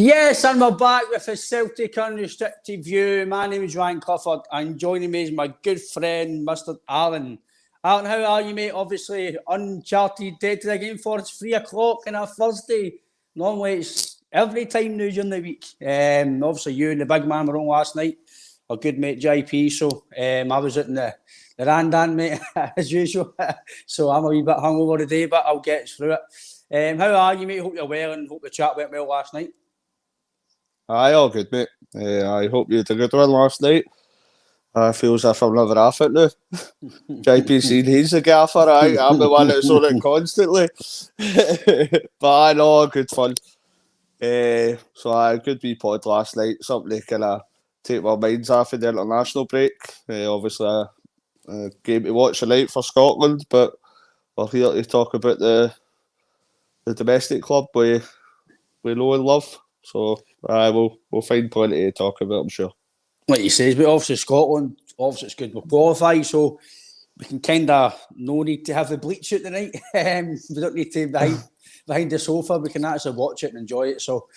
Yes, and we're back with a Celtic Unrestricted View. My name is Ryan Clifford, and joining me is my good friend, Mr. Alan. Alan, how are you, mate? Obviously, uncharted territory again for it's 3 o'clock on a Thursday. Normally, it's every time now during the week. Obviously, you and the big man were on last night. Our good mate JP. So I was at the Randan, mate, as usual. So I'm a wee bit hungover today, but I'll get through it. How are you, mate? Hope you're well and hope the chat went well last night. Aye, all good, mate. I hope you had a good one last night. I feel as if I'm never off it now. JPC, he's the gaffer, I'm the one that's on it constantly. But I know, good fun. So I good wee pod last night, something to kind of take my minds off of the international break. Obviously, a game to watch tonight for Scotland, but we're here to talk about the domestic club we know and love. So we'll find plenty to talk about, I'm sure. Like you says, but obviously Scotland, obviously it's good we'll qualify, so we can kind of no need to have the bleach out tonight. We don't need to behind the sofa. We can actually watch it and enjoy it. So,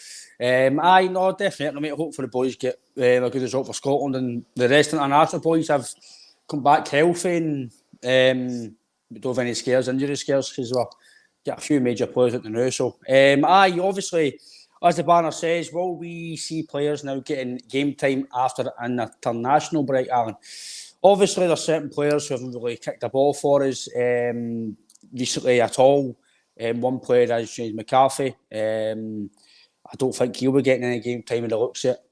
I know definitely, mate. Hopefully the boys get a good result for Scotland, and the rest of the international boys have come back healthy, and we don't have any injury scares, because we've got a few major players at the now. So, obviously, as the banner says, will we see players now getting game time after an international break, Alan? Obviously, there's certain players who haven't really kicked the ball for us recently at all. One player is James McCarthy. I don't think he'll be getting any game time in the looks at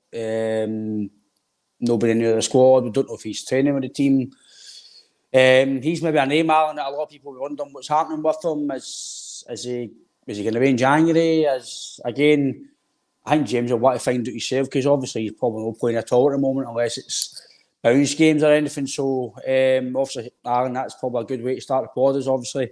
nobody in the squad. We don't know if he's training with the team. He's maybe a name, Alan, that a lot of people are wondering what's happening with him. Is he going to be in January? Again, I think James will want to find out himself, because obviously he's probably not playing at all at the moment unless it's bounce games or anything. So obviously, Aaron, that's probably a good way to start the pod. Is obviously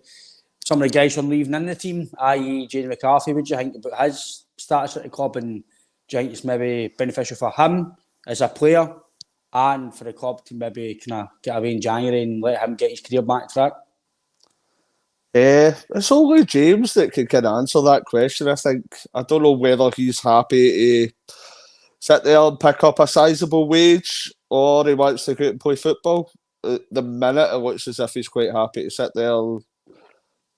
some of the guys who are leaving in the team, i.e. James McCarthy. What do you think about his status at the club, and do you think it's maybe beneficial for him as a player and for the club to maybe kind of get away in January and let him get his career back on track? It's only James that can kind of answer that question, I think. I don't know whether he's happy to sit there and pick up a sizable wage, or he wants to go out and play football. At the minute, it looks as if he's quite happy to sit there and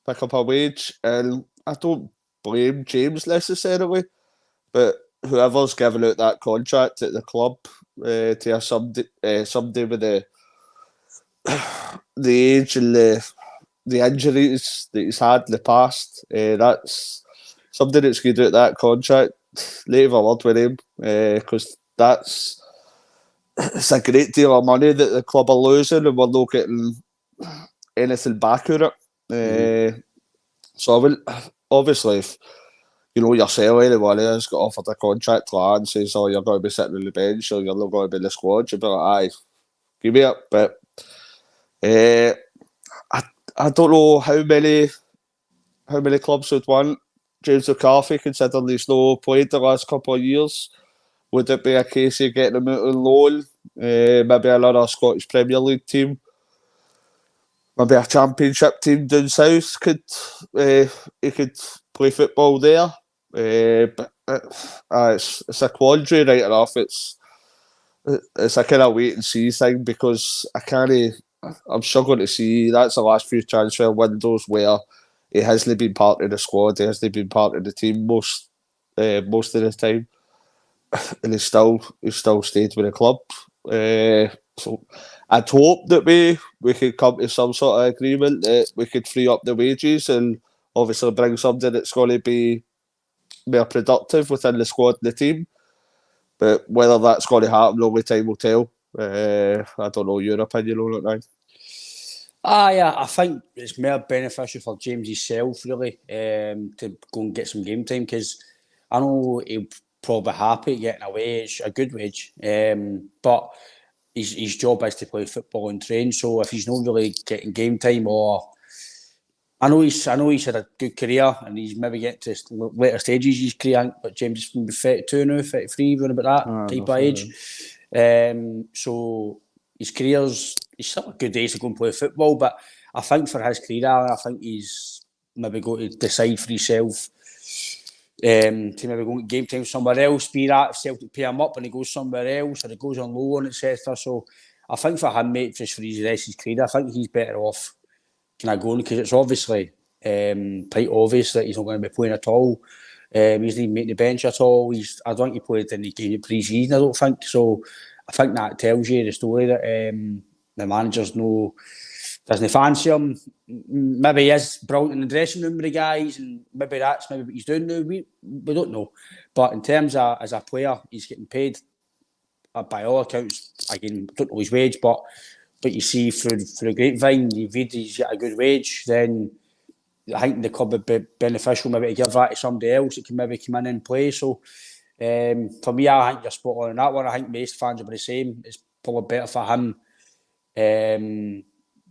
pick up a wage. And I don't blame James necessarily, but whoever's giving out that contract at the club to somebody with the age and the injuries that he's had in the past, that's somebody that's going to do that contract. Leave a word with him, because it's a great deal of money that the club are losing, and we're not getting anything back out of it. So I will obviously, if yourself, anyone has got offered a contract to and says, "Oh, you're going to be sitting on the bench, or you're not going to be in the squad," you'll be like, "Aye, give me it." But I don't know how many clubs would want James McCarthy, considering he's not played the last couple of years. Would it be a case of getting him out on loan? Maybe another Scottish Premier League team, maybe a Championship team down south he could play football there. But it's a quandary, right enough. It's a kind of wait and see thing, because I'm struggling to see. That's the last few transfer windows where he hasn't been part of the squad, he hasn't been part of the team most of the time, and he's still stayed with the club. So I'd hope that we could come to some sort of agreement that we could free up the wages and obviously bring somebody that's going to be more productive within the squad and the team. But whether that's going to happen, only time will tell. I don't know your opinion on it now. Yeah, I think it's more beneficial for James himself, really, to go and get some game time, because I know he'll probably be happy getting a wage, a good wage, but his job is to play football and train. So if he's not really getting game time, or I know he's had a good career and he's maybe getting to later stages of his career, but James is maybe 32 now, 33, around about that type of age. So his career's, he's still a good days to go and play football, but I think for his career, I think he's maybe going to decide for himself to maybe go game time somewhere else, be that if Celtic pay him up and he goes somewhere else or he goes on loan, etc. So I think for him, mate, just for his rest of his career, I think he's better off kind of going because it's obviously quite obvious that he's not going to be playing at all. He's not even making the bench at all. I don't think he played in the game pre-season, I don't think. So I think that tells you the story that the manager's doesn't fancy him. Maybe he is brilliant in the dressing room with the guys, and maybe that's what he's doing now. We don't know. But in terms of as a player, he's getting paid by all accounts. Again, don't know his wage, but you see through the grapevine, you've read he's got a good wage, then I think the club would be beneficial maybe to give that to somebody else that can maybe come in and play. So for me, I think you're spot on that one. I think most fans will be the same. It's probably better for him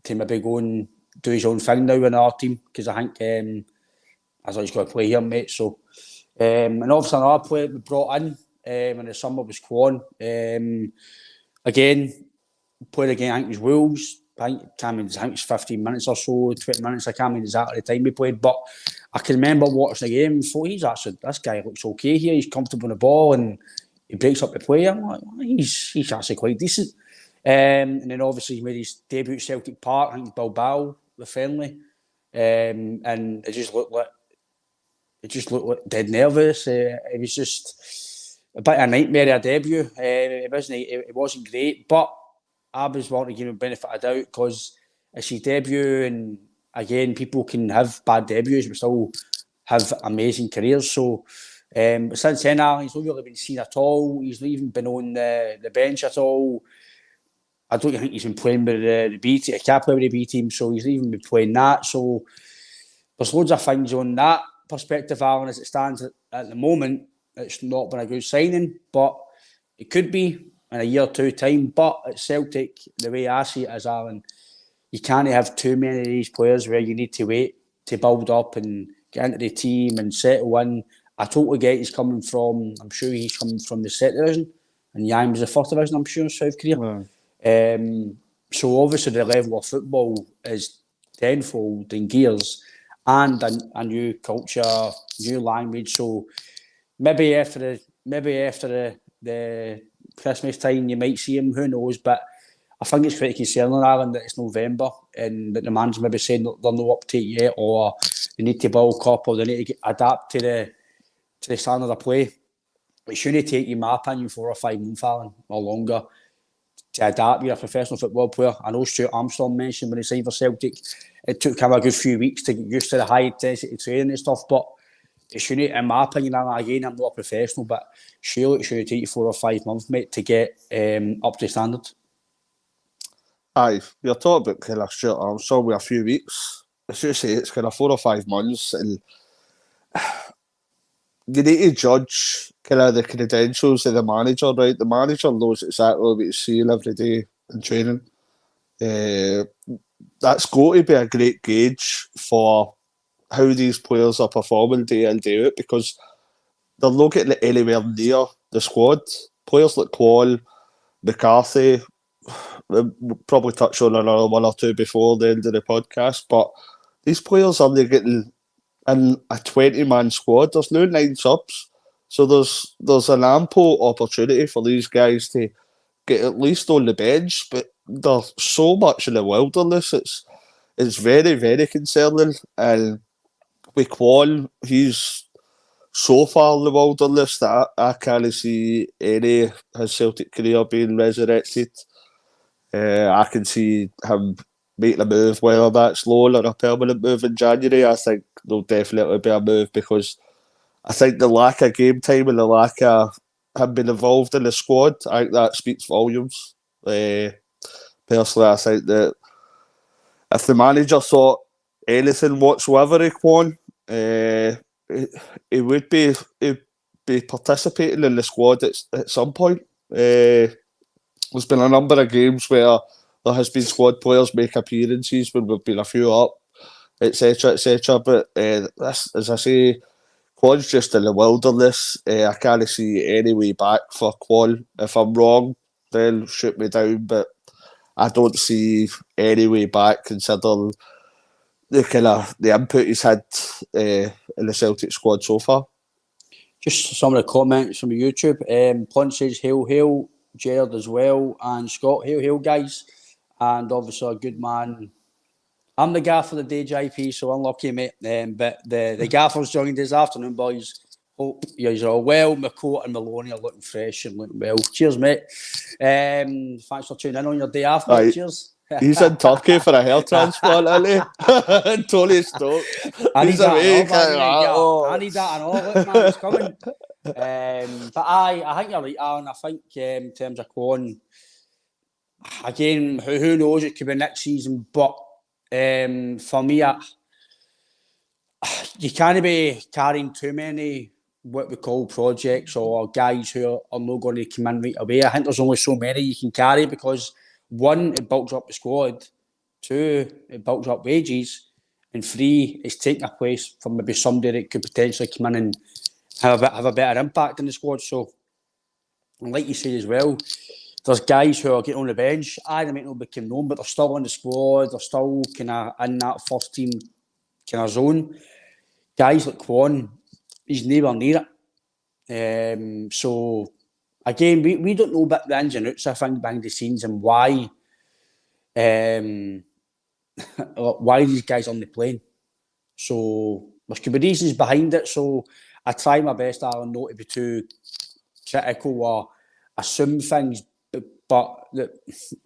to maybe go and do his own thing now in our team because I think as he's got to play here, mate. So and obviously another player we brought in in the summer was Kwon. Again, played again, I think it was Wolves. I think it was 15 minutes or so, 20 minutes. I can't remember exactly the time he played, but I can remember watching the game and thought, this guy looks okay here. He's comfortable on the ball and he breaks up the play. I'm like, he's actually quite decent. And then obviously he made his debut at Celtic Park, I think Bilbao, the friendly. And it just looked like dead nervous. It was just a bit of a nightmare of a debut. It wasn't great, but I was wanting to give him the benefit of the doubt because it's his debut, and again, people can have bad debuts but still have amazing careers. So, but since then, he's not really been seen at all. He's not even been on the bench at all. I don't think he's been playing with the B team. He can't play with the B team, so he's not even been playing that. So, there's loads of things on that perspective, Alan, as it stands at the moment. It's not been a good signing, but it could be in a year or two time. But at Celtic, the way I see it is, Alan, you can't have too many of these players where you need to wait to build up and get into the team and settle in. I totally get I'm sure he's coming from the second division, and Yang was the first division, I'm sure, in South Korea. Wow. So obviously the level of football is tenfold in gears, and a new culture, new language. So maybe after the Christmas time, you might see him. Who knows? But I think it's pretty concerning, Alan, that it's November and that the man's maybe saying they're not up to it yet, or they need to bulk up, or they need to adapt to the standard of play. It shouldn't take you, in my opinion, 4 or 5 months, Alan, or longer, to adapt. You're a professional football player. I know Stuart Armstrong mentioned when he signed for Celtic, it took him a good few weeks to get used to the high intensity training and stuff, but it shouldn't, in my opinion, again, I'm not a professional, but surely it should take you 4 or 5 months, mate, to get up to standard. Aye, you're talking about kind of Stuart Armstrong with a few weeks. As you say, it's kind of 4 or 5 months, and you need to judge kind of the credentials of the manager, right? The manager knows exactly what he's seeing every day in training. That's got to be a great gauge for how these players are performing day in, day out, because they're not getting anywhere near the squad. Players like Kwon, McCarthy, we'll probably touch on another one or two before the end of the podcast, but these players are getting in a 20-man squad. There's no 9 subs, so there's an ample opportunity for these guys to get at least on the bench, but there's so much in the wilderness. It's very, very concerning. And with Kwon, he's so far in the wilderness that I can't see any his Celtic career being resurrected. I can see him making a move, whether that's loan or a permanent move in January. I think there'll definitely be a move, because I think the lack of game time and the lack of him being involved in the squad, I think that speaks volumes. Personally, I think that if the manager thought anything whatsoever of Kwon, he would be participating in the squad at some point. There's been a number of games where there has been squad players make appearances when we've been a few up, etc., etc. But this, as I say, Kwon's just in the wilderness. I can't see any way back for Kwon. If I'm wrong, then shoot me down. But I don't see any way back, considering the input he's had in the Celtic squad so far. Just some of the comments from YouTube. Punt says, hail, hail. Gerard as well. And Scott, hail, hail, guys. And obviously a good man. I'm the gaffer of the day, JP, so unlucky, mate. But the gaffer's joined this afternoon, boys. Hope you're all well. McCourt and Maloney are looking fresh and looking well. Cheers, mate. Thanks for tuning in on your day off, mate. Aye. Cheers. He's in Turkey for a hair transplant, isn't he? Tony Stokes. I need He's that away, and all, man, can't he? yeah. Oh. I need that and all. Look, man, it's coming. But I think you're right, Aaron. I think in terms of Kwon, again, who knows? It could be next season. But for me, you can't be carrying too many what we call projects or guys who are not going to come in right away. I think there's only so many you can carry because one, it bulks up the squad. Two, it bulks up wages. And three, it's taking a place from maybe somebody that could potentially come in and have a better impact in the squad. So, and like you say as well, there's guys who are getting on the bench. They might not become known, but they're still in the squad. They're still kind of in that first team kind of zone. Guys like Kwon, he's nowhere near it. So, again, we don't know about the ins and outs, I think, behind the scenes and why these guys are on the plane. So, there could be reasons behind it. So, I try my best, Alan, not to be too critical or assume things. But the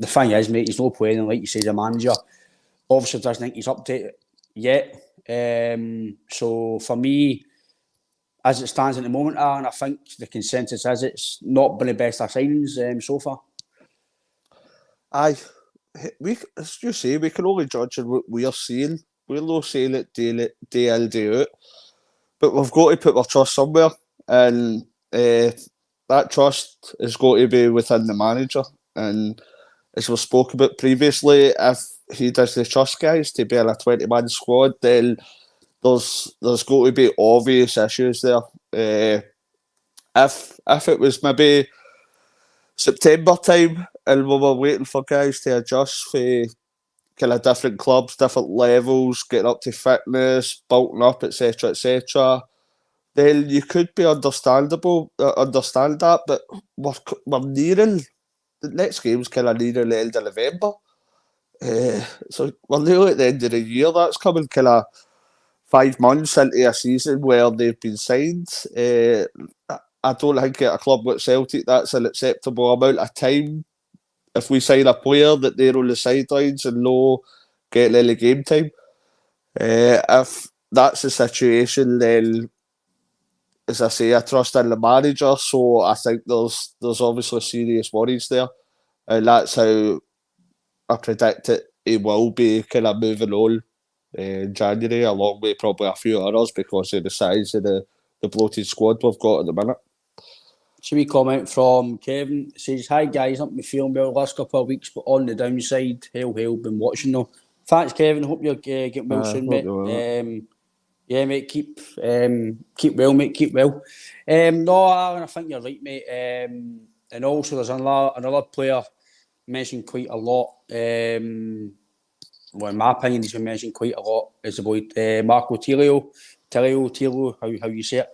thing is, mate, he's not playing, and like you say, the manager obviously doesn't think he's up to it yet. So for me, as it stands at the moment, Aaron, I think the consensus is it's not been the best of signings so far. Aye, as you say, we can only judge on what we're seeing. We're not seeing it day in, day out. But we've got to put our trust somewhere, and that trust is going to be within the manager. And as we spoke about previously, if he does the trust guys to be in a 20-man squad, then there's going to be obvious issues there. If it was maybe September time and we were waiting for guys to adjust for kind of different clubs, different levels, getting up to fitness, bulking up, etc., then you could be understand that, but we're nearing the next game's kind of nearing the end of November, so we're nearly at the end of the year. That's coming kind of 5 months into a season where they've been signed. I don't think at a club like Celtic that's an acceptable amount of time. If we sign a player that they're on the sidelines and no getting any game time, if that's the situation, then as I say, I trust in the manager, so I think there's obviously serious worries there, and that's how I predict it. He will be kind of moving on in January, along with probably a few others because of the size of the bloated squad we've got at the minute. So we comment from Kevin. It says, hi guys, not me feeling well last couple of weeks, but on the downside, hail, been watching though. Thanks, Kevin. Hope you're getting well soon, mate. Yeah, mate, keep well, mate, keep well. No, Alan, I think you're right, mate. And also there's another player mentioned quite a lot. Well, in my opinion, he's been mentioned quite a lot. It's about Marco Tilio, how you say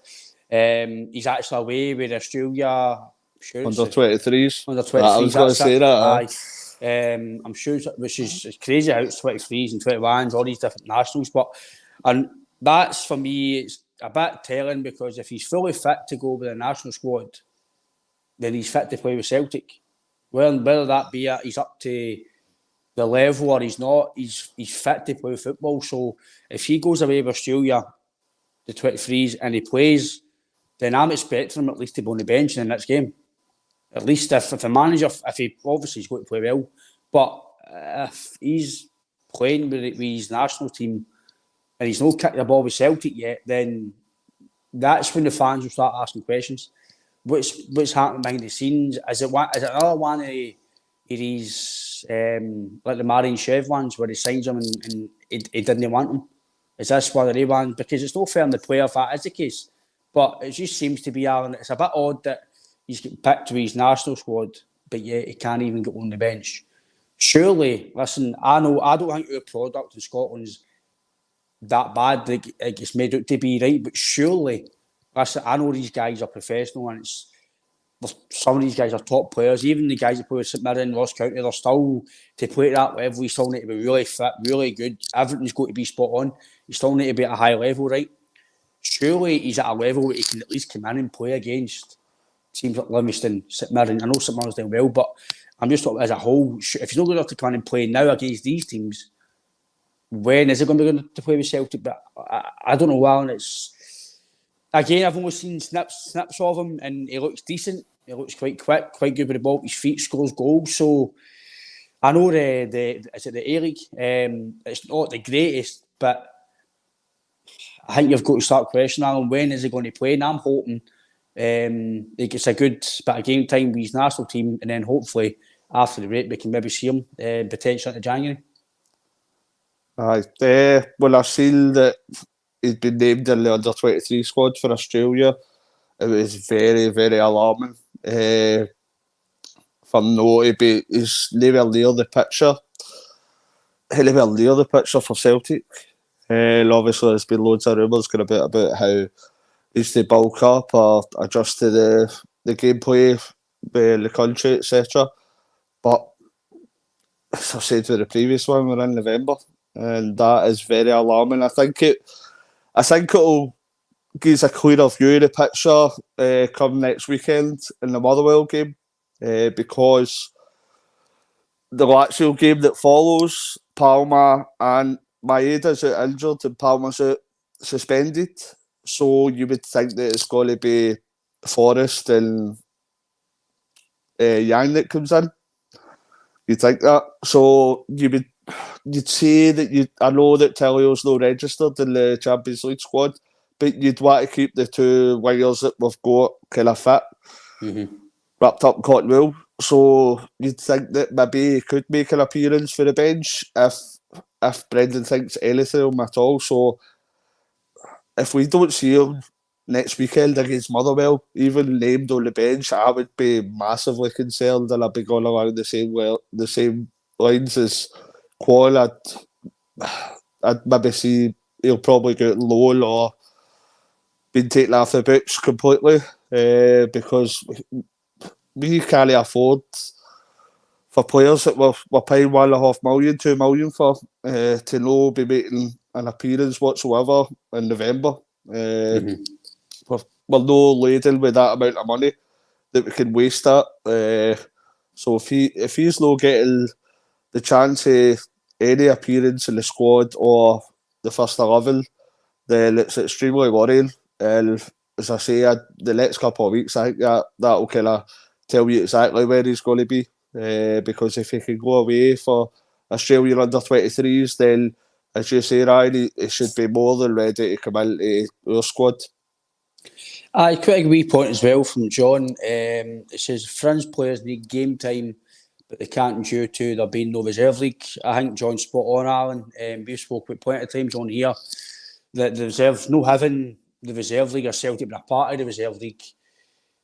it. He's actually away with Australia. Sure, under 23s. Under 23s. I was going to say that. Aye. I'm sure, which is crazy how it's 23s and 21s, all these different nationals. And that's, for me, it's a bit telling because if he's fully fit to go with the national squad, then he's fit to play with Celtic. Well, whether that be he's up to the level or he's not, he's fit to play football. So if he goes away with Australia, the 23s, and he plays, then I'm expecting him at least to be on the bench in the next game. At least if the manager, if he obviously he's going to play well, but if he's playing with his national team and he's not kicked the ball with Celtic yet, then that's when the fans will start asking questions. What's happening behind the scenes? Is it another one of these like the Marian Shev ones where he signs him and he didn't want him? Is this one of the ones? Because it's not fair on the player if that is the case. But it just seems to be, Alan, it's a bit odd that he's getting picked to his national squad, but yet he can't even get on the bench. Surely, listen, I don't think our product in Scotland's that bad, like it's made out to be, right? But surely listen, I know these guys are professional, and some of these guys are top players. Even the guys that play with St Mirren, Ross County, they're still, to play at that level, you still need to be really fit, really good. Everything's got to be spot on. You still need to be at a high level, right? Surely he's at a level where he can at least come in and play against teams like Livingston, St Mirren. I know St Mirren's doing well, but I'm just talking as a whole. If he's not good enough to come in and play now against these teams, when is he going to be good to play with Celtic? But I don't know, Alan. It's again, I've only seen snips of him, and he looks decent. He looks quite quick, quite good with the ball. His feet, scores goals. So I know the A-League. It's not the greatest, but I think you've got to start questioning him. When is he going to play? And I'm hoping he gets a good bit of game time with his national team, and then hopefully after the break we can maybe see him potentially into January. When I seen that he'd been named in the under-23 squad for Australia, it was very, very alarming. For no to be, he's nowhere near the picture. Anywhere near the picture for Celtic. And obviously there's been loads of rumours going about how he's to bulk up or adjust to the gameplay in the country, etc. But as I said with the previous one, we're in November, and that is very alarming. I think it'll give us a clearer view of the picture come next weekend in the Motherwell game, because the Lazio game that follows, Palma and Maeda's out injured and Palma's out suspended. So you would think that it's going to be Forrest and Yang that comes in. You'd think that. So you'd say that I know that Tellio's not registered in the Champions League squad, but you'd want to keep the two wingers that we've got kind of fit, wrapped up in cotton wool. So you'd think that maybe he could make an appearance for the bench if Brendan thinks anything of him at all. So if we don't see him next weekend against Motherwell, even named on the bench, I would be massively concerned, and I'd be going along the same lines as Quan. I'd maybe see he'll probably go out loan or been taken off the books completely, because we can't afford for players that we're paying $1.5 million, $2 million for to not be making an appearance whatsoever in November. We're no laden with that amount of money that we can waste that. So if he's not getting the chance of any appearance in the squad or the first 11, then it's extremely worrying. And as I say, the next couple of weeks, I think that'll kind of tell you exactly where he's going to be. Because if he can go away for Australian under-23s, then, as you say, Ryan, he should be more than ready to come into our squad. Quite a wee point as well from John. It says fringe players need game time, but they can't due to there being no reserve league. I think John's spot on, Alan. We've spoken plenty of times on here that the reserve, no having the reserve league or Celtic being a part of the reserve league,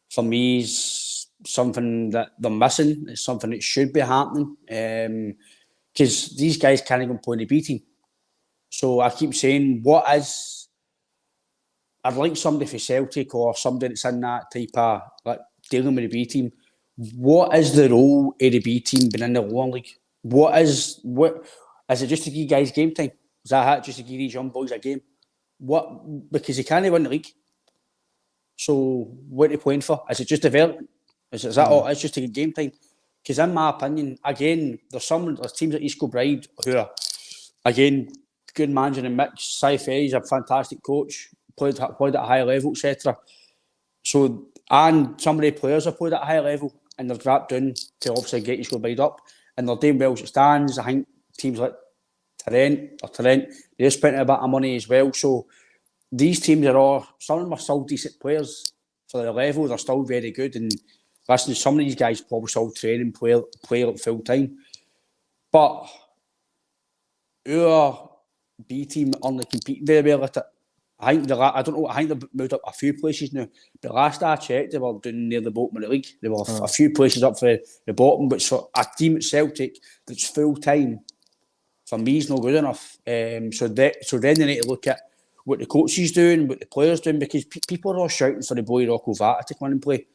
for me is something that they're missing. It's something that should be happening, because these guys can't even play in the B team. So I keep saying, I'd like somebody for Celtic or somebody that's in that type of like dealing with the B team. What is the role of the B team being in the lower league? What is it, just to give guys game time? Is that it, just to give these young boys a game? Because they can't win the league. So what are they playing for? Is it just development? Is that all? It's just to get game time. Because in my opinion, again, there's teams like East Kilbride who are, again, good manager and Mitch. Cy Ferry's a fantastic coach, played at a high level, etc. So, and some of the players have played at a high level and they're dropped down to obviously get East Kilbride up, and they're doing well as it stands. I think teams like Trent, they're spending a bit of money as well. So these teams some of them are still decent players for their level. They're still very good, and listen, some of these guys probably still train and play like full time. But our B team only competing very well at it. I think they've moved up a few places now. The last I checked, they were down near the bottom of the league. They were a few places up for the bottom, but for a team at Celtic that's full time, for me, is not good enough. So then they need to look at, what the coach is doing, what the players doing, because people are all shouting for the boy Rocco Vata to come in and play.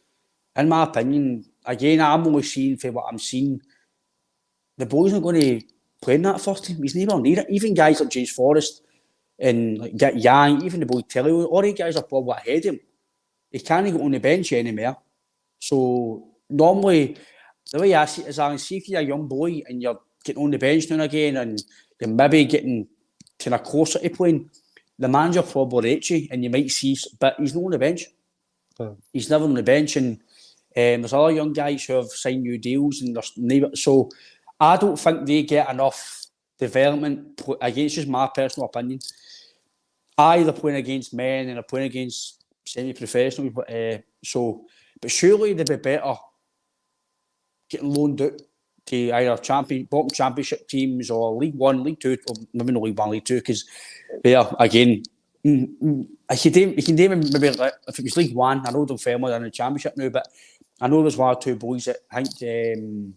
In my opinion, again, I'm only seeing for what I'm seeing. The boy's not going to play in that first team. He's never need it. Even guys like James Forrest and like Get Yang, even the boy Telly, all these guys are probably ahead of him. He can't go on the bench anymore. So normally, the way I see it is, I see if you're a young boy and you're getting on the bench now and again, and you're maybe getting kind of closer to playing, the manager probably rates you, and you might see, but he's not on the bench. He's never on the bench, and there's other young guys who have signed new deals, and so I don't think they get enough development. Again, it's just my personal opinion. They're playing against men and they're playing against semi-professionals, but surely they'd be better getting loaned out to either bottom championship teams or League One, League Two, or maybe not League One, League Two, because there again, I can name maybe if it was League One. I know Dunfermline are in the championship now, but I know there's one or two boys that I think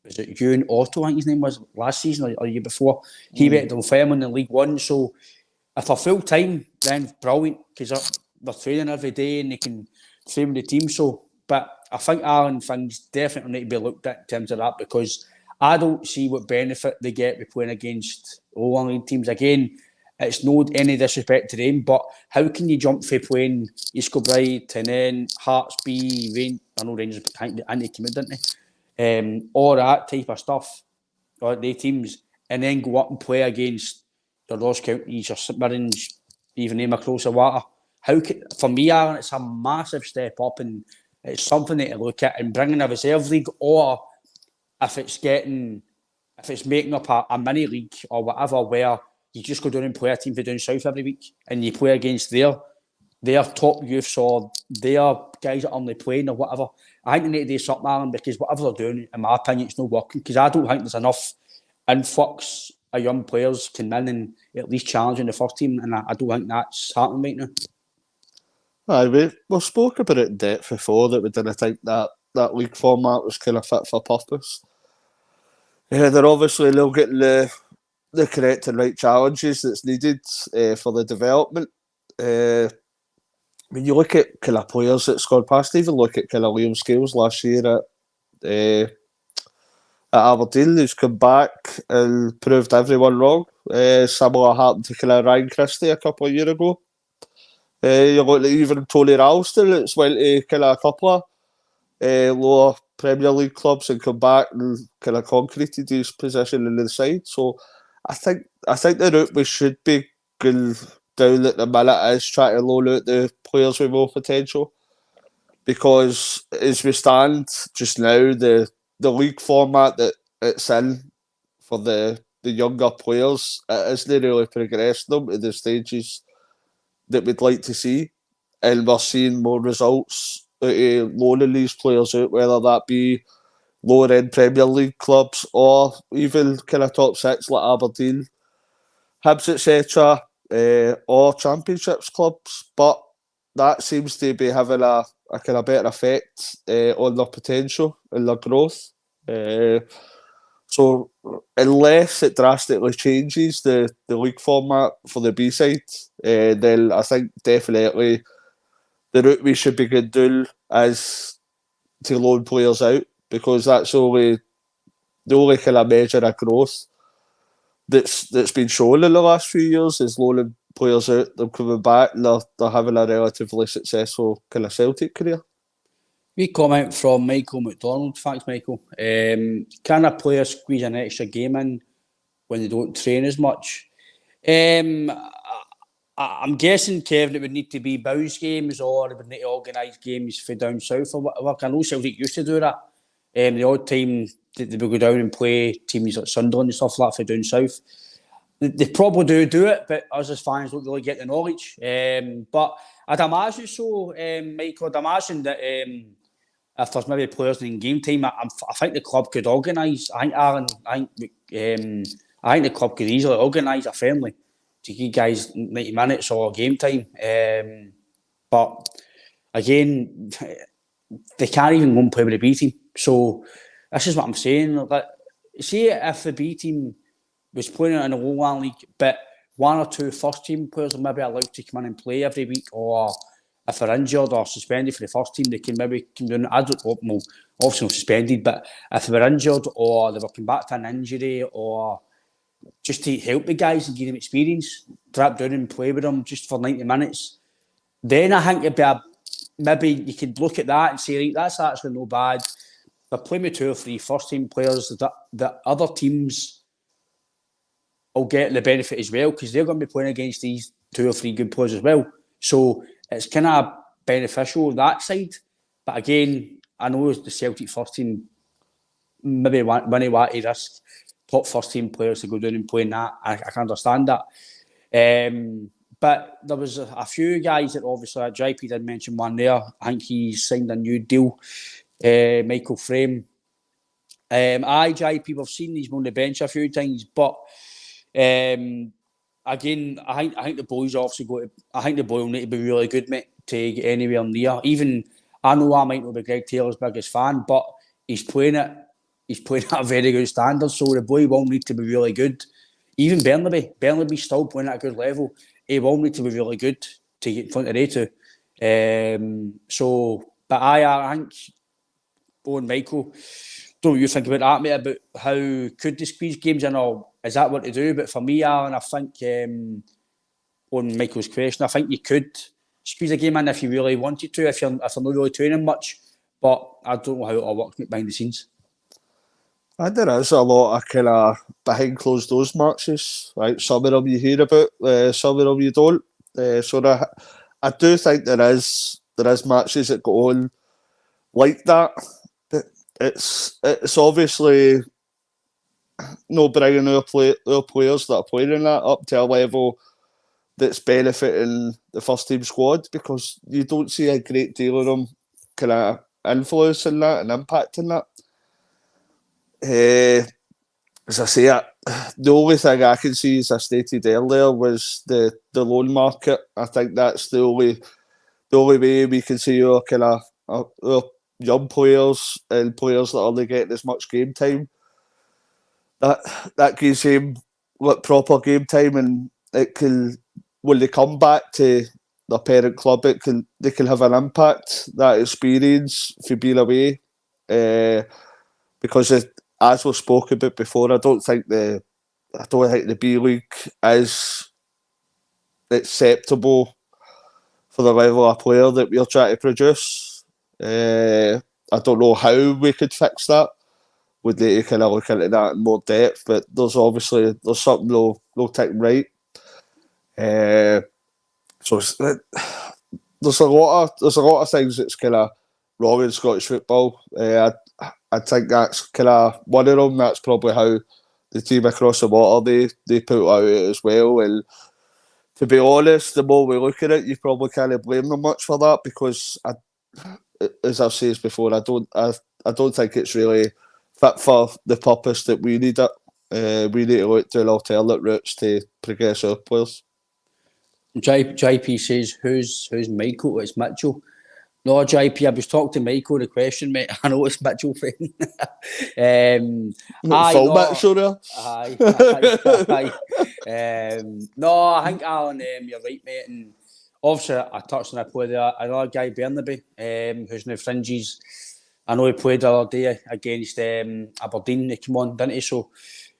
was it Ewan Otto, I think his name was, last season or the year before. He went to Dunfermline in League One, so if they're full time, then brilliant, because they're training every day and they can train with the team. So, but I think Alan things definitely need to be looked at in terms of that, because I don't see what benefit they get by playing against lower league teams. Again, it's no any disrespect to them, but how can you jump for playing East Kilbride, Tennent, Hearts B, I know Rangers, I think they came in, didn't they? All that type of stuff, or the teams, and then go up and play against the Ross Counties or St Mirren's, even them across the water. For me, Aaron, it's a massive step up, and it's something to look at, and bringing a reserve league, or if it's making up a mini league or whatever, where you just go down and play a team for down south every week, and you play against their top youths or their guys that are only playing or whatever. I think they need to do something, Alan, because whatever they're doing, in my opinion, it's not working, because I don't think there's enough influx of young players can win and at least challenge in the first team, and I don't think that's happening right now. We spoke about it in depth before, that we didn't think that league format was kind of fit for purpose. They're obviously not getting the correct and right challenges that's needed for the development. When you look at kind of players that scored past, even look at kind of Liam Scales last year at Aberdeen, who's come back and proved everyone wrong. Similar happened to kind of Ryan Christie a couple of years ago. You look at even Tony Ralston, that's went to kind of a couple of lower Premier League clubs and come back and kind of concreted his position in the side. So I think the route we should be going down at the minute is trying to loan out the players with more potential, because as we stand just now, the league format that it's in for the younger players, it isn't really progressing them to the stages that we'd like to see, and we're seeing more results out of loaning these players out, whether that be lower end Premier League clubs or even kind of top six like Aberdeen, Hibs, etc., or Championships clubs. But that seems to be having a kind of better effect on their potential and their growth. So unless it drastically changes the league format for the B-side, then I think definitely the route we should be going down is to loan players out, because that's the only kind of measure of growth that's been shown in the last few years, is loaning players out, them coming back, and they're having a relatively successful kind of Celtic career. We comment from Michael McDonald. Thanks, Michael. Can a player squeeze an extra game in when they don't train as much? I'm guessing, Kevin, it would need to be bounce games, or it would need to organise games for down south or whatever. I know Celtic used to do that. The odd time they would go down and play teams like Sunderland and stuff like that for down south. They probably do it, but us as fans don't really get the knowledge. But I'd imagine so, Michael. I'd imagine that if there's maybe players in game time, I think the club could organise. I think Aaron, I think the club could easily organise a friendly to give guys 90 minutes or game time. But again, they can't even go and play with the B team. So this is what I'm saying. Like, see if the B team was playing in a low-one league, but one or two first team players are maybe allowed to come in and play every week, or if they're injured or suspended for the first team, they can maybe come down. I don't know, well, obviously not suspended, but if they were injured or they were coming back to an injury, or just to help the guys and give them experience, drop down and play with them just for 90 minutes, then I think it'd be maybe you could look at that and say, right, that's actually no bad. They're playing with two or three first team players that other teams will get the benefit as well, because they're going to be playing against these two or three good players as well. So it's kind of beneficial that side. But again, I know the Celtic first team maybe want to risk top first team players to go down and play in that. I can understand that. But there was a few guys that obviously, JP did mention one there. I think he's signed a new deal. Michael Frame. JP, we've seen he's on the bench a few times, but again, I think the boys obviously I think the boy will need to be really good, mate, to get anywhere near. Even I know I might not be Greg Taylor's biggest fan, but he's playing at a very good standard, so the boy will need to be really good. Even Bernabei still playing at a good level. He will need to be really good to get in front of they two. But I think Owen Michael, don't know what you think about that, mate, about how could they squeeze games in, or is that what to do? But for me, Alan, I think on Michael's question, I think you could squeeze a game in if you really wanted to, if you're not really training much. But I don't know how it'll work behind the scenes. And there is a lot of kind of behind closed doors matches, right? Some of them you hear about, some of them you don't. I do think there is matches that go on like that. But it's obviously no bringing our players that are playing in that up to a level that's benefiting the first team squad, because you don't see a great deal of them kind of influencing that and impacting that. As I say, the only thing I can see, as I stated earlier, was the loan market. I think that's the only way we can see our kind of our young players and players that aren't getting as much game time. That gives him proper game time, and it can, when they come back to their parent club, they can have an impact, that experience for being away, because as we've spoken about before, I don't think the B League is acceptable for the level of player that we're trying to produce. I don't know how we could fix that. We'd need to kind of look into that in more depth, but there's something no taking right. So there's a lot of things that's kind of wrong in Scottish football. I think that's kind of one of them. That's probably how the team across the water they put out it as well. And to be honest, the more we look at it, you probably can't blame them much for that, because as I've said before, I don't think it's really fit for the purpose that we need it. We need to look to alternate routes to progress our players. JP says, who's Michael? It's Mitchell. No, JP, I was talking to Michael, the question, mate. I know it's Mitchell, friend. Full Mitchell there. Aye. No, I think, Alan, you're right, mate. And obviously, I touched on a player there, another guy, Bernabei, who's now fringes. I know he played the other day against Aberdeen. He came on, didn't he? So,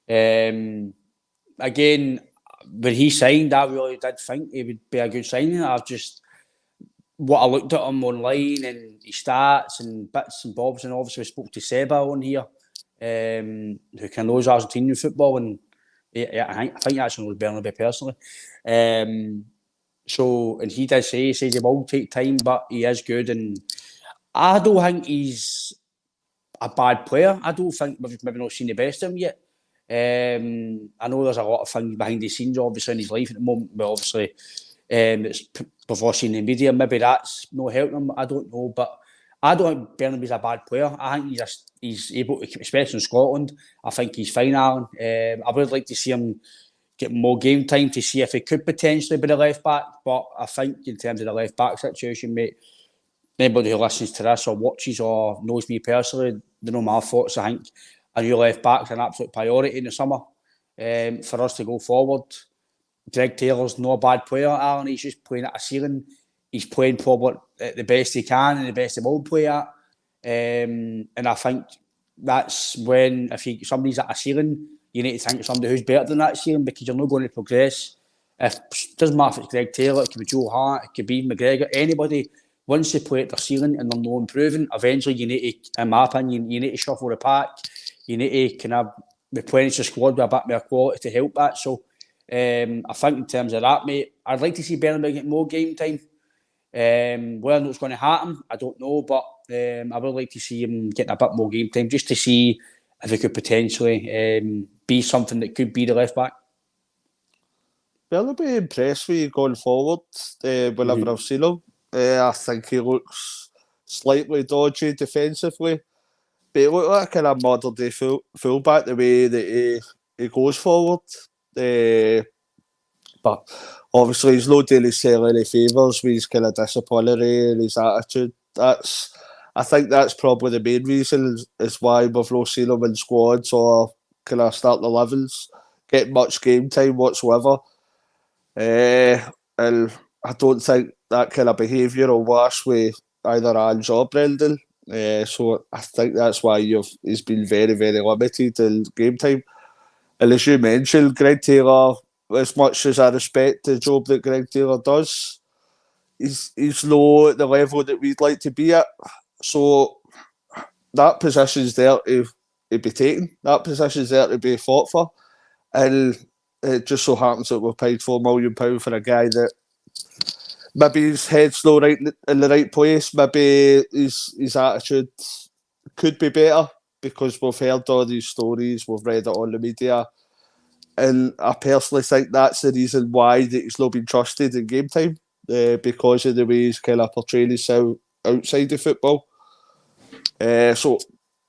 again, when he signed, I really did think he would be a good signing. What I looked at him online and his stats and bits and bobs, and obviously we spoke to Seba on here, who can knows Argentinian football, and I think he actually knows Bernabei personally. And he did say, he says he will take time, but he is good, and I don't think he's a bad player. I don't think we've maybe not seen the best of him yet. I know there's a lot of things behind the scenes, obviously, in his life at the moment, but obviously it's before seeing the media, maybe that's not helping him. I don't know, but I don't think Bernabei's a bad player. I think he's able to, especially in Scotland, I think he's fine, Alan. I would like to see him get more game time to see if he could potentially be the left back, but I think in terms of the left back situation, mate, anybody who listens to this or watches or knows me personally, they know my thoughts. I think a new left back is an absolute priority in the summer for us to go forward. Greg Taylor's not a bad player, Alan. He's just playing at a ceiling. He's playing probably at the best he can and the best they will play at. And I think that's when, if somebody's at a ceiling, you need to think of somebody who's better than that ceiling, because you're not going to progress. It doesn't matter if it's Greg Taylor, it could be Joe Hart, it could be McGregor, anybody. Once they play at their ceiling and they're not improving, eventually you need to, in my opinion, you need to shuffle the pack. You need to kind of replenish the squad with a bit more quality to help that. So I think in terms of that, mate, I'd like to see Bernabeu get more game time. Whether it's going to happen, I don't know, but I would like to see him getting a bit more game time, just to see if he could potentially be something that could be the left back. Bernabeu impressed me going forward whenever I've seen him. I think he looks slightly dodgy defensively, but he looks like a kind of modern day fullback the way that he goes forward. But obviously he's not doing himself any favours with his kind of disciplinary and his attitude. I think that's probably the main reason is why we've not seen him in squads or kind of starting 11s, getting much game time whatsoever. And I don't think that kind of behaviour will wash with either Ange or Brendan. So I think that's why he's been very, very limited in game time. And as you mentioned, Greg Taylor, as much as I respect the job that Greg Taylor does, he's low at the level that we'd like to be at. So that position's there to be taken. That position's there to be fought for. And it just so happens that we've paid £4 million for a guy that maybe his head's not right in the right place. Maybe his attitude could be better, because we've heard all these stories, we've read it on the media. And I personally think that's the reason why that he's not been trusted in game time, because of the way he's kind of portraying himself outside of football. So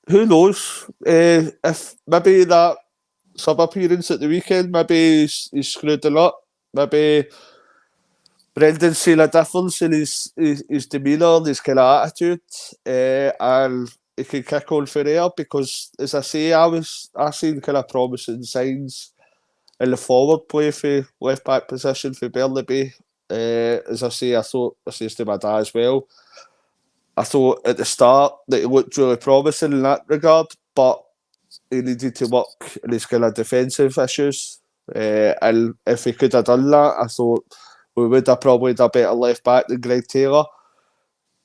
who knows if maybe that sub-appearance at the weekend, maybe he's screwed a lot. Maybe Brendan's seen a difference in his demeanour and his kind of attitude, and he can kick on for there, because, as I say, I seen kind of promising signs in the forward play for left-back position for Bernabeu. As I say, I says to my dad as well, I thought at the start that he looked really promising in that regard, but he needed to work on his kind of defensive issues. And if he could have done that, I thought we would have probably had a better left back than Greg Taylor.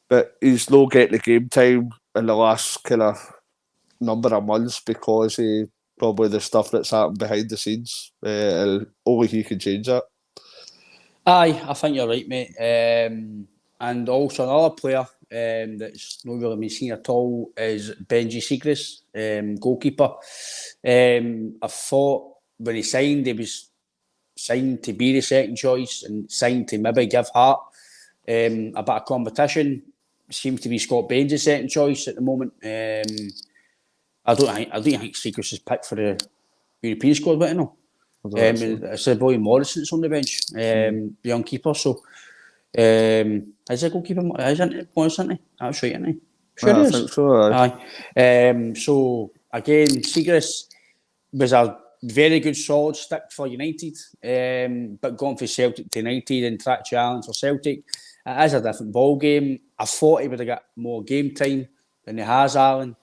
But he's not getting the game time in the last kind of number of months because of probably the stuff that's happened behind the scenes. Only he can change that. Aye, I think you're right, mate. And also another player that's not really been seen at all is Benji Siegrist, goalkeeper. I thought when he signed, he was signed to be the second choice and signed to maybe give Hart a bit of competition. Seems to be Scott Bain's second choice at the moment. I don't think Siegrist is picked for the European squad, but I know. It's a boy Morrison's on the bench, the young keeper. So, is a goalkeeper? Isn't it Morrison? That's right, isn't he? Sure, I is. think so. Aye. So again, Siegrist was a very good solid stick for United, but going from Celtic to United and track challenge for Celtic, it is a different ball game. I thought he would have got more game time than he has, Alan.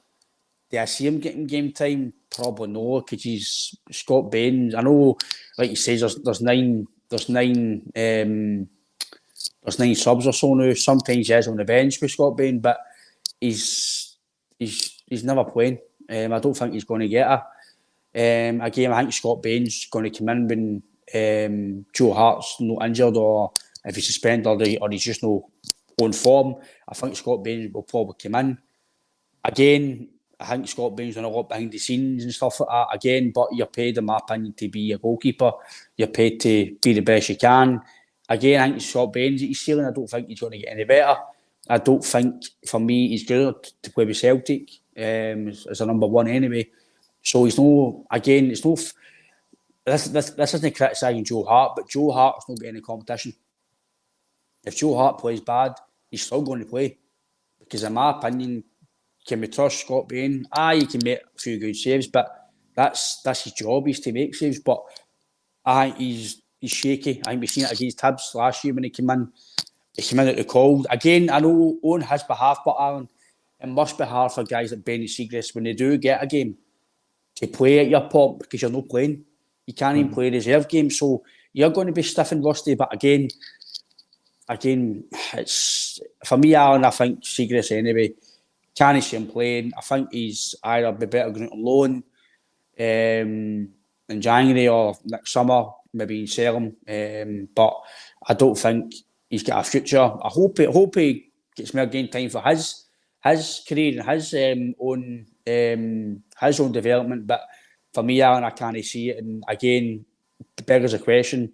Do I see him getting game time? Probably no, because he's Scott Bain. I know, like he says, there's nine subs or so now. Sometimes he is on the bench with Scott Bain, but he's never playing. I don't think he's going to get her. Again, I think Scott Bain's going to come in when Joe Hart's not injured, or if he's suspended, or he's just not on form. I think Scott Bain will probably come in. Again, I think Scott Bain's done a lot behind the scenes and stuff like that. Again, but you're paid, in my opinion, to be a goalkeeper. You're paid to be the best you can. Again, I think Scott Bain's at his ceiling. I don't think he's going to get any better. I don't think, for me, he's good enough to play with Celtic as a number one anyway. So he's no. Again, it's no. This isn't criticising Joe Hart, but Joe Hart's not getting any competition. If Joe Hart plays bad, he's still going to play, because in my opinion, can we trust Scott Bain? He can make a few good saves, but that's his job, is to make saves. But I think he's he's shaky. I think we've seen it against Hibs last year when he came in. He came in at the cold. Again, I know on his behalf, but Alan, it must be hard for guys like Benny Siegrist when they do get a game to play at your pop because you're not playing. You can't even play reserve games, so you're going to be stiff and rusty. But again, it's for me, Alan. I think Siegrist anyway. Can't see him playing. I think he's either be better going on loan in January or next summer, maybe sell him. But I don't think he's got a future. I hope he gets more game time for his career and his own development. But for me, Alan, I can't see it. And again, beggars a question: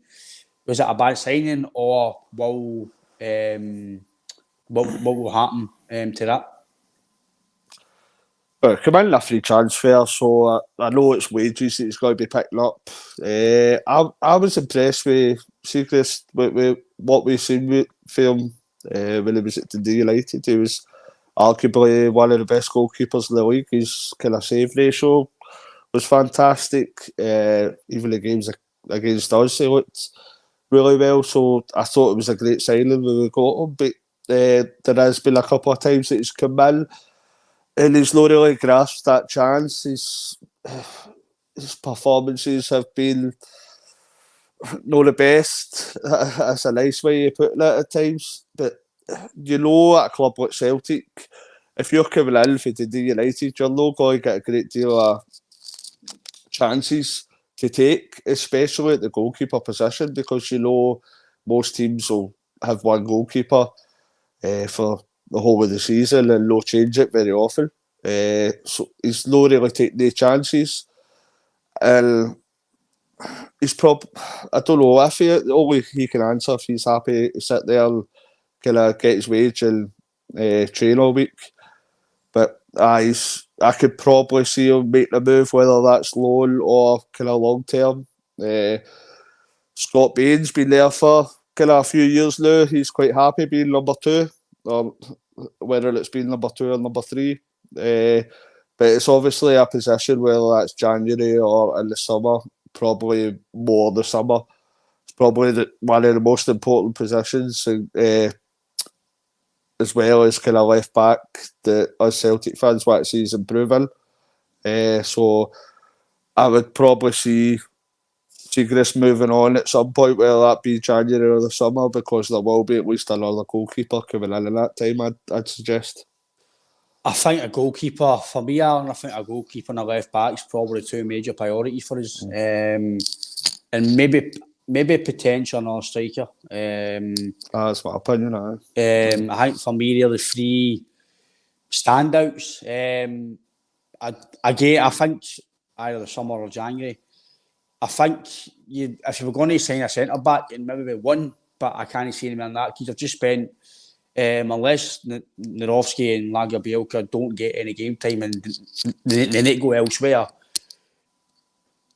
was it a bad signing, or what will happen to that? Well, come in a free transfer, so I know it's wages that he's got to be picking up. I was impressed with Siegrist, with what we've seen from him when he was at Dundee United. He was arguably one of the best goalkeepers in the league. His kind of save ratio was fantastic. Even the games against us, he looked really well. So I thought it was a great signing when we got him. But there has been a couple of times that he's come in and he's not really grasped that chance. His performances have been not the best. That's a nice way of putting it at times. But you know, at a club like Celtic, if you're coming in for Dundee United, you're not going to get a great deal of chances to take, especially at the goalkeeper position, because you know most teams will have one goalkeeper for the whole of the season and no change it very often. So he's not really taking the chances. And he's I don't know if only he can answer if he's happy to sit there and kind of get his wage and train all week. But I could probably see him make the move, whether that's loan or kind of long term. Scott Bain's been there for kind of a few years now. He's quite happy being number 2, whether it's been number 2 or number 3. But it's obviously a position, whether that's January or in the summer, probably more the summer. It's probably one of the most important positions, as well as kind of left back that us Celtic fans want to see is improving. So I would probably see Siegrist moving on at some point, whether that be January or the summer, because there will be at least another goalkeeper coming in that time, I'd suggest. I think a goalkeeper, for me, Alan, I think a goalkeeper and a left back is probably 2 major priorities for us. And maybe potential another striker. That's my opinion. I think for me, there are 3 standouts. I think either the summer or January. I think if you were going to sign a centre back, and maybe one, but I can't see anyone in that because I've just spent. Unless Nerowski and Lagerbielke don't get any game time and they need to go elsewhere,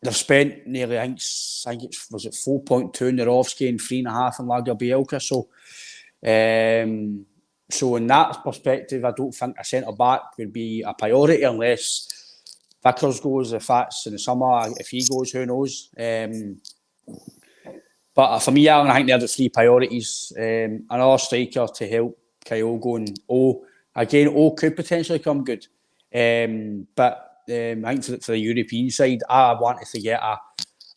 they've spent nearly, I think was it 4.2 Nerowski and 3.5 in Lagerbielke. So in that perspective, I don't think a centre back would be a priority unless Vickers goes. If that's in the summer, if he goes, who knows? But for me, Alan, I think they're the 3 priorities. Another striker to help Kyogo and O could potentially come good. But I think for the European side, I wanted to get a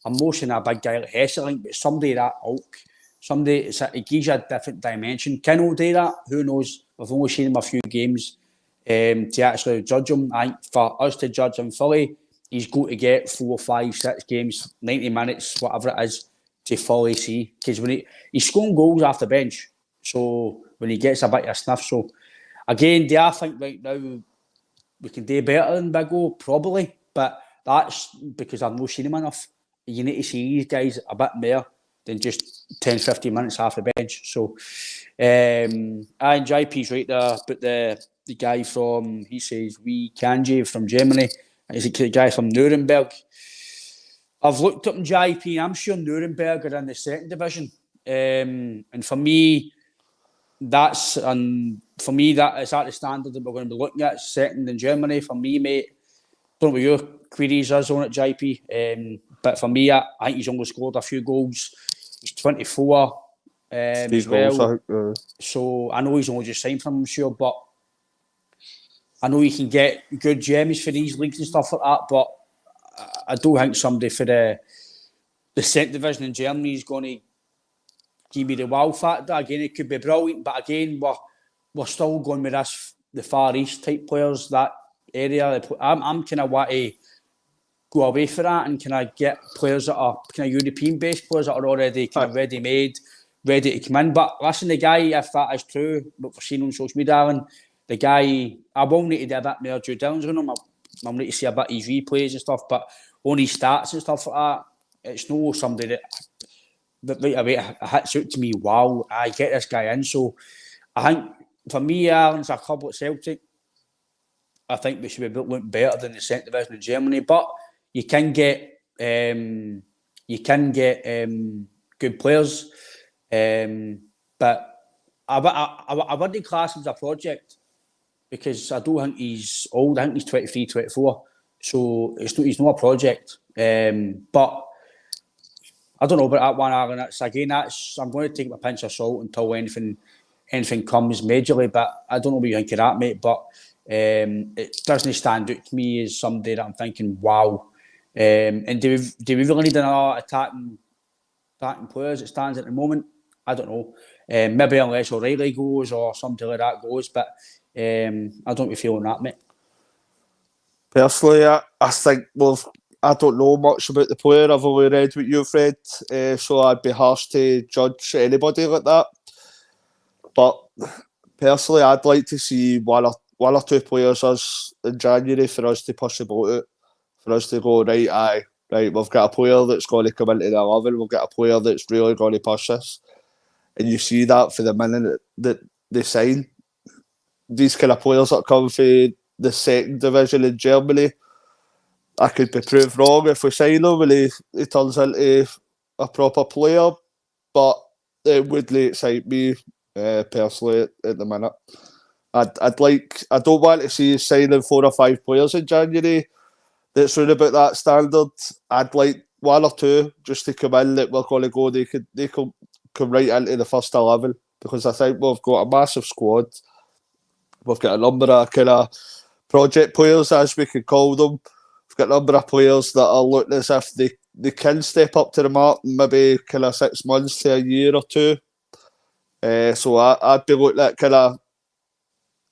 motion, a big guy like Hesselink, but somebody that ilk. It gives you a different dimension. Can O do that? Who knows? We've only seen him a few games to actually judge him. I think for us to judge him fully, he's got to get 4, 5, 6 games, 90 minutes, whatever it is, to fully see, because when he's scoring goals off the bench, so when he gets a bit of a sniff, so again, do I think right now we can do better than Big O? Probably, but that's because I've not seen him enough. You need to see these guys a bit more than just 10, 15 minutes off the bench. So and JP's right there, but the guy from, he says, Kanji from Germany, is the guy from Nuremberg. I've looked up in JP. I'm sure Nuremberg are in the 2nd division, and for me, that is at the standard that we're going to be looking at. 2nd in Germany for me, mate. Don't know what your queries is on it, JP. But for me, I think he's only scored a few goals. He's 24 Steve as well. Rolls, So I know he's only just signed from him, I'm sure, but I know you can get good gems for these leagues and stuff like that, but I don't think somebody for the second division in Germany is going to give me the wow factor. Again, it could be brilliant, but again, we're still going with this, the Far East type players, that area. I'm kind of want to go away for that and can I get players that are kind of European-based players that are already kind of ready-made, ready to come in. But listen, the guy, if that is true, what we've seen on social media, Alan, the guy, I will need to do a bit more due diligence on him. I'll need to see a bit of his replays and stuff, but on his stats and stuff like that, it's no somebody that right away hits out to me, wow, I get this guy in. So I think, for me, Alan's a club at Celtic, I think we should be looking better than the second division in Germany, but you can get good players, but I wouldn't class him as a project because I don't think he's old. I think he's 23, 24. So he's not a project. But I don't know about that one, Aaron. I'm going to take my pinch of salt until anything comes majorly. But I don't know what you think of that, mate. But it doesn't stand out to me as somebody that I'm thinking, wow. And do we really need another attacking players? It stands at the moment. I don't know. Maybe unless O'Reilly goes or something like that goes, but I don't be feeling that, mate. Personally, I think I don't know much about the player. I've only read what you've read, so I'd be harsh to judge anybody like that. But personally, I'd like to see one or two players us in January for us to push the boat out. For us to go, right, we've got a player that's going to come into the 11, we've got a player that's really going to push us. And you see that for the minute that they sign. These kind of players that come from the second division in Germany, I could be proved wrong if we sign him and he turns into a proper player, but it wouldn't excite me personally at the minute. I don't want to see us signing 4 or 5 players in January that's round about that standard. I'd like 1 or 2 just to come in that we're going to go. They could come right into the first 11 because I think we've got a massive squad. We've got a number of kind of project players, as we could call them. We've got a number of players that are looking as if they can step up to the mark in maybe kind of 6 months to a year or 2. So I'd be looking at kind of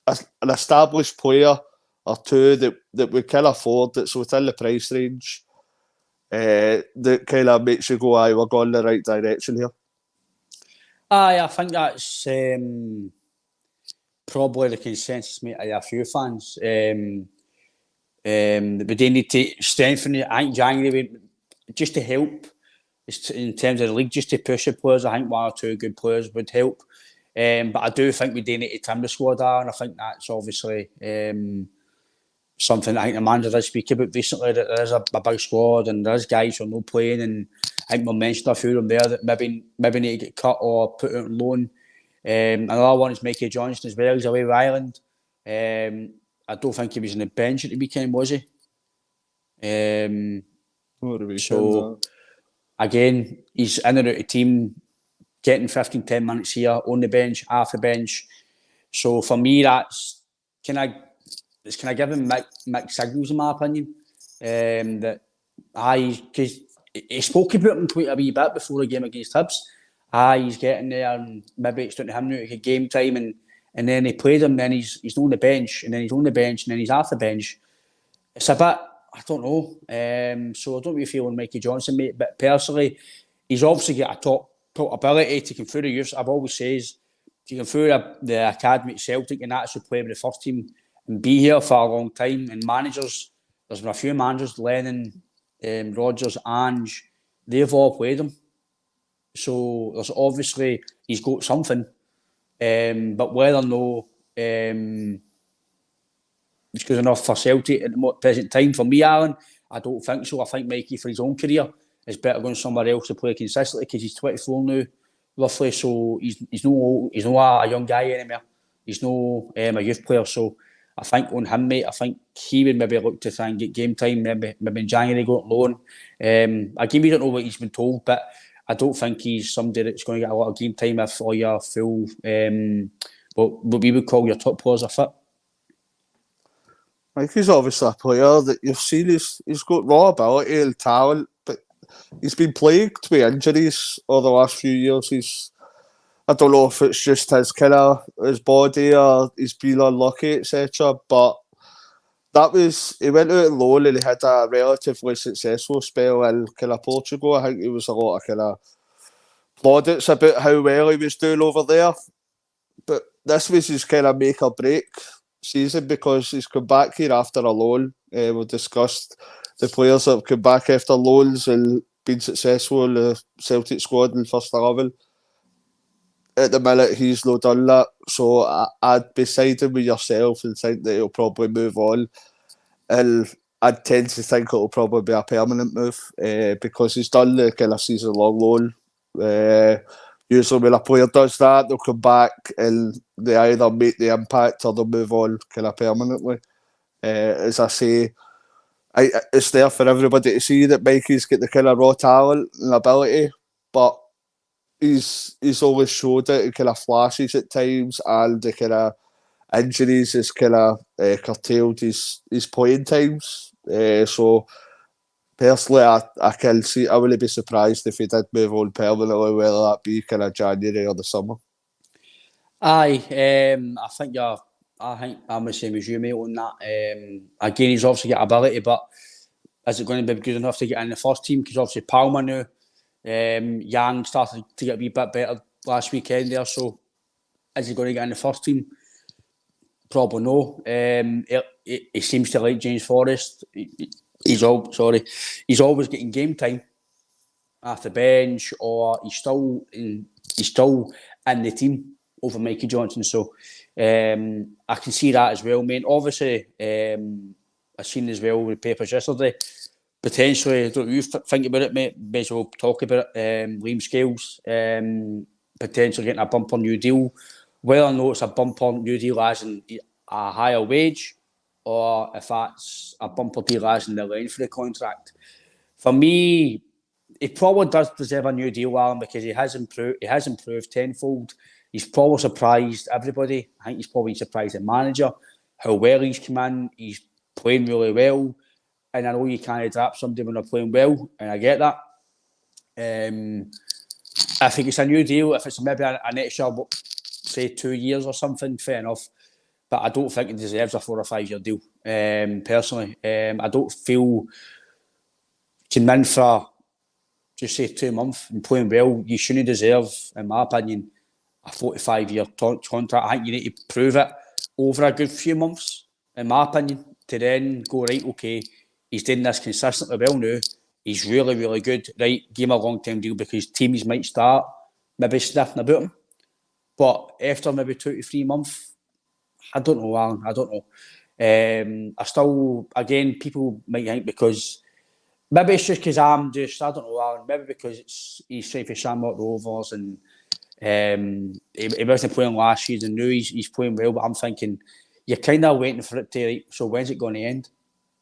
an established player or 2 that we can afford, that's within the price range, that kind of makes you go, aye, we're going in the right direction here. Aye, I think that's probably the consensus, mate, of a few fans. We do need to strengthen it. I think January, just to help, in terms of the league, just to push the players, I think 1 or 2 good players would help. But I do think we do need to trim the squad, and I think that's obviously something I think the manager did speak about recently, that there is a big squad and there's guys who are not playing, and I think we mentioned a few of them there that maybe need to get cut or put out on loan. Another one is Mikey Johnston as well. He's away with Ireland. I don't think he was on the bench at the weekend, was he? So again, he's in and out of the team, getting 15-10 minutes here on the bench, off the bench. So for me, that's kind of giving mixed signals in my opinion. That because he spoke about him quite a wee bit before the game against Hibs. He's getting there, and maybe it's down to him now to get game time, and then he played him, then he's on the bench, and then he's on the bench, and then he's off the bench. It's a bit, I don't know. So I don't really feel on Mikey Johnston, mate. But personally, he's obviously got a top ability to come through the youth. I've always says to come through the academy at Celtic and actually play with the first team and be here for a long time. And managers, there's been a few managers, Lennon, Rodgers, Ange, they've all played him. So there's obviously, he's got something. But whether or no it's good enough for Celtic at the present time, for me, Alan, I don't think so. I think Mikey, for his own career, is better going somewhere else to play consistently, because he's 24 now, roughly. So he's no a young guy anymore. He's no a youth player. So I think on him, mate, I think he would maybe look to try and get game time, maybe in January, go on loan. Again, we don't know what he's been told, but I don't think he's somebody that's going to get a lot of game time if all your full, what we would call your top players are fit. Like, he's obviously a player that you've seen. He's got raw ability and talent, but he's been plagued with injuries over the last few years. I don't know if it's just his body or he's been unlucky, etc. But he went out on loan and he had a relatively successful spell in kind of Portugal. I think there was a lot of kind of plaudits about how well he was doing over there. But this was his kind of make or break season because he's come back here after a loan. We've discussed the players that have come back after loans and been successful in the Celtic squad in first 11. At the minute, he's not done that. So I'd be siding with yourself and think that he'll probably move on. And I'd tend to think it'll probably be a permanent move because he's done the kind of season-long loan. Usually when a player does that, they'll come back and they either make the impact or they'll move on kind of permanently. As I say, it's there for everybody to see that Mikey's got the kind of raw talent and ability, but he's always showed it in kind of flashes at times, and the kind of injuries has kind of curtailed his playing times. So personally, I can see. I wouldn't be surprised if he did move on permanently, whether that be kind of January or the summer. Aye, I think I'm the same as you, mate, on that. Again, he's obviously got ability, but is it going to be good enough to get in the first team? Because obviously Palmer now, Yang started to get a wee bit better last weekend there. So is he going to get in the first team? Probably no. He seems to like James Forrest. He's always getting game time off the bench, or he's still in the team over Mikey Johnson. So I can see that as well, mate. Obviously, I seen as well with the papers yesterday. Potentially, don't you think about it, mate? May as well talk about it. Liam Scales potentially getting a bumper new deal. Whether or not it's a bumper new deal as in a higher wage, or if that's a bumper deal as in the length for the contract. For me, he probably does deserve a new deal, Alan, because he has improved. He has improved tenfold. He's probably surprised everybody. I think he's probably surprised the manager how well he's come in. He's playing really well, and I know you can't drop somebody when they're playing well, and I get that. I think it's a new deal. If it's maybe an extra, say 2 years or something, fair enough. But I don't think he deserves a 4 or 5 year deal. Personally, I don't feel can in for just say 2 months and playing well. You shouldn't deserve, in my opinion, a 45-year contract. I think you need to prove it over a good few months, in my opinion, to then go, right, okay, he's doing this consistently well now. He's really, really good. Right, give him a long-term deal because teams might start maybe sniffing about him. But after maybe 2 to 3 months, I don't know, Alan. I don't know. I still, again, people might think because maybe it's just because I don't know, Alan. Maybe because he's trying for Shamrock Rovers and he wasn't playing last season. Now he's playing well, but I'm thinking you're kind of waiting for it to. Right, so when's it going to end?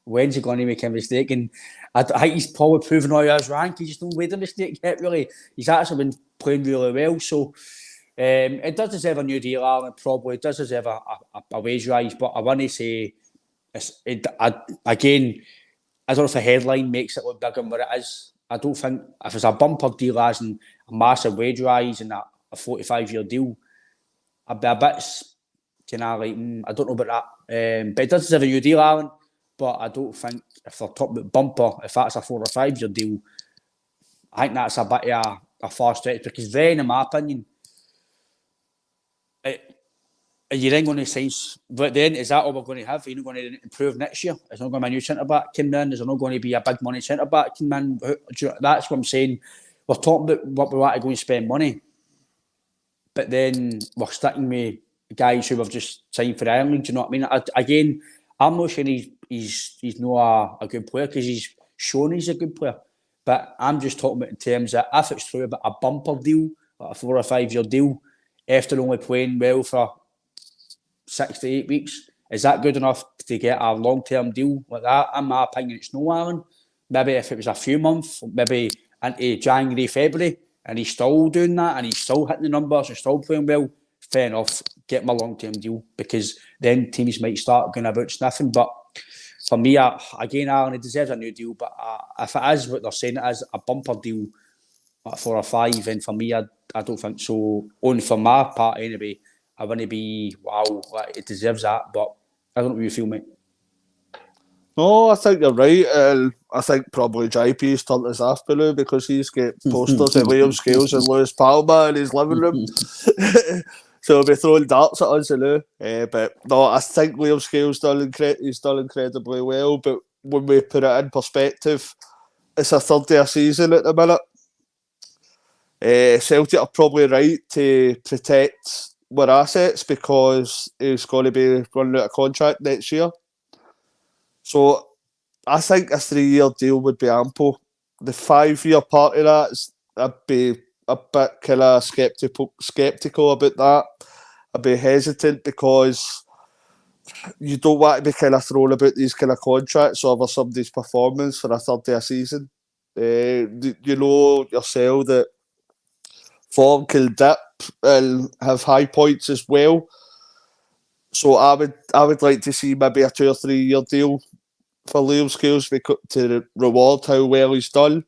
When's he going to make a mistake? And I think he's probably proven all his rank. He just don't made a mistake yet. Really, he's actually been playing really well. So. It does deserve a new deal, Alan. Probably does deserve a wage rise, but I want to say, again, I don't know if the headline makes it look bigger than what it is. I don't think if it's a bumper deal as in a massive wage rise and a 45-year deal, I'd be a bit kind of like, I don't know about that. But it does deserve a new deal, Alan. But I don't think if they're talking about bumper, if that's a 4 or 5 year deal, I think that's a bit of a far stretch because then, in my opinion, you're then going to sign, but then is that all we're going to have? You're not going to improve next year? Is there not going to be a new centre back coming in? Is there not going to be a big money centre back coming in? That's what I'm saying. We're talking about what we want to go and spend money, but then we're sticking with guys who have just signed for the Ireland League. Do you know what I mean? Again, I'm not saying he's not a good player because he's shown he's a good player, but I'm just talking about in terms of if it's true about a bumper deal, like a 4 or 5 year deal, after only playing well for 6 to 8 weeks, is that good enough to get a long-term deal like that? In my opinion, it's no, Alan. Maybe if it was a few months, maybe into January, February, and he's still doing that, and he's still hitting the numbers, and still playing well, fair enough, get him a long-term deal, because then teams might start going about sniffing. But for me, again, Alan, he deserves a new deal, but if it is what they're saying it is, a bumper deal at 4 or 5, and for me, I don't think so. Only for my part, anyway, I wouldn't be, wow, it deserves that, but I don't know what you feel, mate. No, I think you're right. I think probably JP's turned his off Blue because he's got posters of Liam Scales and Lewis Palmer in his living room. So he'll be throwing darts at us, but no, I think Liam Scales he's done incredibly well. But when we put it in perspective, it's a third day of season at the minute. Celtic are probably right to protect our assets because he's going to be running out of contract next year. So I think a 3-year deal would be ample. The 5-year part of that, I'd be a bit kind of sceptical about that. I'd be hesitant because you don't want to be kind of thrown about these kind of contracts over somebody's performance for a third day of season. You know yourself that form can dip and have high points as well. So I would like to see maybe a 2 or 3 year deal for Liam Scales to reward how well he's done.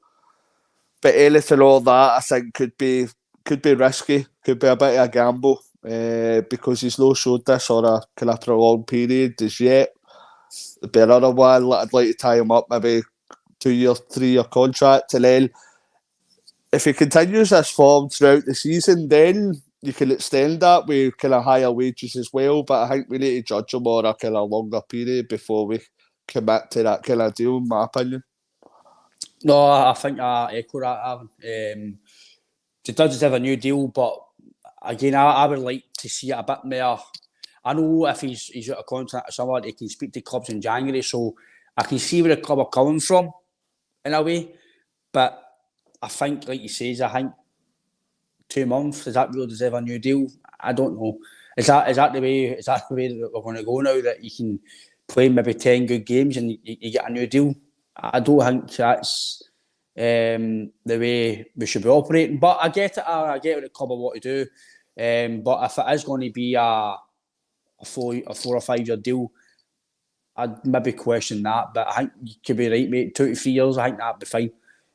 But anything all that I think could be risky, could be a bit of a gamble because he's not showed this on a kind of prolonged period as yet. There'd be another one I'd like to tie him up, maybe 2 year, 3 year contract, and then if he continues this form throughout the season, then you can extend that with kind of higher wages as well. But I think we need to judge him on a kind of longer period before we commit to that kind of deal, in my opinion. No, I think I echo that, Alan. He does have a new deal, but again, I would like to see it a bit more. I know if he's out of contract or someone, he can speak to clubs in January, so I can see where the club are coming from in a way. But I think, like you say, I think 2 months, does that really deserve a new deal? I don't know. Is that the way that we're going to go now, that you can play maybe 10 good games and you get a new deal? I don't think that's the way we should be operating. But I get it. I get what the club want to do. But if it is going to be a 4 or 5 year deal, I'd maybe question that. But I think you could be right, mate. 2 to 3 years, I think that'd be fine.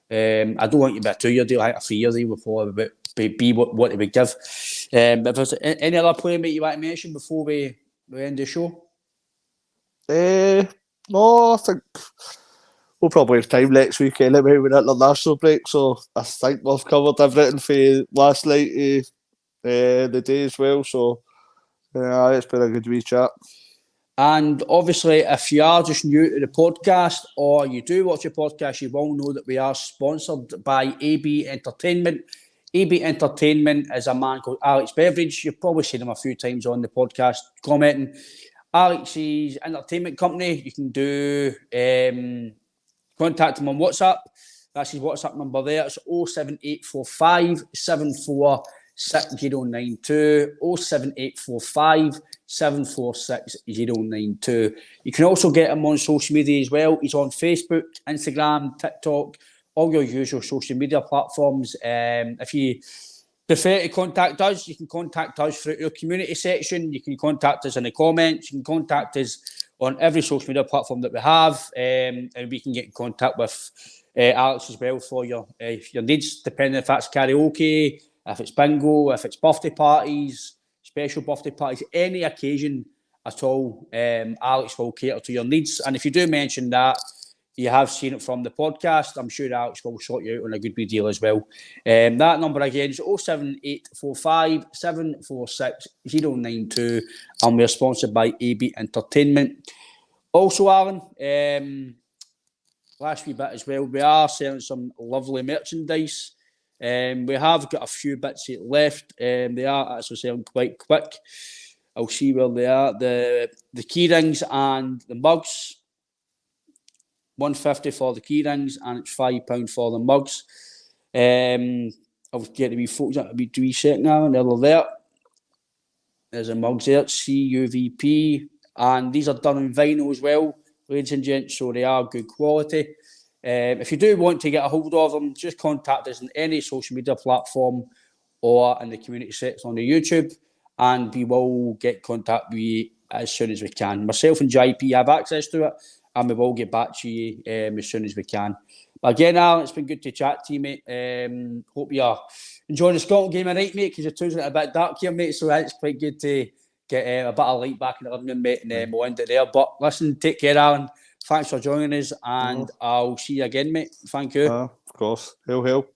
I don't want it to be a 2 year deal. I think a 3 year deal would probably be what they would give. But if there's any other player, mate, you want to mention before we end the show? No, I think we'll probably have time next week anyway with international break. So I think we've covered everything for last night, the day as well. So it's been a good wee chat. And obviously, if you are just new to the podcast or you do watch the podcast, you will know that we are sponsored by AB Entertainment. AB Entertainment is a man called Alex Beveridge. You've probably seen him a few times on the podcast commenting. Alex's entertainment company, you can do contact him on WhatsApp. That's his WhatsApp number there. It's 07845 74 6092 07845 746 092. You can also get him on social media as well. He's on Facebook, Instagram, TikTok, all your usual social media platforms. If you prefer to contact us, you can contact us through your community section. You can contact us in the comments. You can contact us on every social media platform that we have, and we can get in contact with Alex as well for your needs, depending if that's karaoke, if it's bingo, if it's birthday parties, special birthday parties, any occasion at all. Alex will cater to your needs. And if you do mention that you have seen it from the podcast, I'm sure Alex will sort you out on a good wee deal as well. That number again is 07845 746 092, and we're sponsored by AB Entertainment. Also, Alan, last wee bit as well, we are selling some lovely merchandise. We have got a few bits left. They are actually selling quite quick. I'll see where they are. The key rings and the mugs. $150 for the key rings and it's £5 for the mugs. I'll get the wee photos out a wee second now, and they're there. There's the mugs there, CUVP, and these are done in vinyl as well, ladies and gents, so they are good quality. If you do want to get a hold of him, just contact us on any social media platform or in the community section on the YouTube, and we will get contact with you as soon as we can. Myself and JP have access to it, and we will get back to you as soon as we can. But again, Alan, it's been good to chat to you, mate. Hope you're enjoying the Scotland game tonight, mate, because you're choosing it a bit dark here, mate, so it's quite good to get a bit of light back in the living room, mate, and we'll end it there. But listen, take care, Alan. Thanks for joining us, and I'll see you again, mate. Thank you. Of course. Hail, hail.